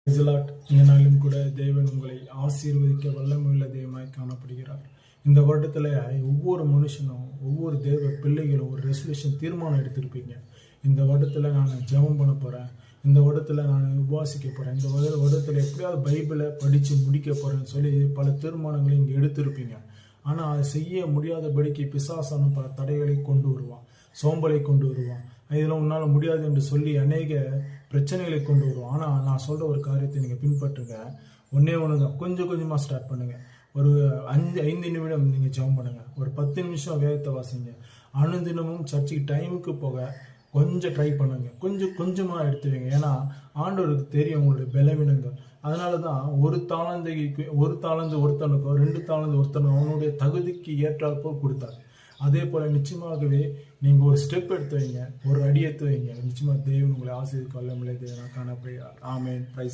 இந்த நாளிலும் கூட தேவன் உங்களை ஆசீர்வதிக்க வல்லமையுள்ள தெய்வமாய் காணப்படுகிறார். இந்த வருடத்துல ஒவ்வொரு மனுஷனும் ஒவ்வொரு தேவ பிள்ளைகளும் ஒரு ரெசல்யூஷன் தீர்மானம் எடுத்திருப்பீங்க. இந்த வருடத்துல நான் ஜெபம் பண்ண போறேன், இந்த வருடத்துல நான் உபவாசிக்க போறேன், இந்த வருடத்துல எப்படியாவது பைபிளை படிச்சு முடிக்க போறேன்னு சொல்லி பல தீர்மானங்களை இங்க எடுத்திருப்பீங்க. ஆனா அதை செய்ய முடியாதபடிக்கு பிசாசான பல தடைகளை கொண்டு வருவான், சோம்பலை கொண்டு வருவான், இதெல்லாம் உன்னால முடியாது என்று சொல்லி அநேக பிரச்சனைகளை கொண்டு வருவோம். ஆனால் நான் சொல்ற ஒரு காரியத்தை நீங்கள் பின்பற்றுங்க. ஒன்னே ஒன்று தான், கொஞ்சம் கொஞ்சமாக ஸ்டார்ட் பண்ணுங்க. ஒரு 5 நிமிடம் நீங்கள் ஜெபம் பண்ணுங்க, ஒரு 10 நிமிஷம் வேதத்தை வாசிங்க. அனுதினமும் சர்ச்சுக்கு டைமுக்கு போக கொஞ்சம் ட்ரை பண்ணுங்க, கொஞ்சமாக எடுத்து வைங்க. ஏன்னா ஆண்டவருக்கு தெரியும் உங்களுடைய பலவீனங்கள். அதனால தான் ஒரு தாளந்து ஒருத்தனுக்கோ 2 தாளந்து ஒருத்தனுக்கோ அவனுடைய தகுதிக்கு ஏற்றாற்போல் கொடுத்தாரு. அதே போல நிச்சயமாகவே நீங்க ஒரு ஸ்டெப் எடுத்து வைங்க, ஒரு அடி எடுத்து வைங்க. நிச்சயமா தேவன் உங்களை ஆசீர்வதிக்க வல்லமையுள்ள தேவனாக காணப்படுகிறார். ஆமென்.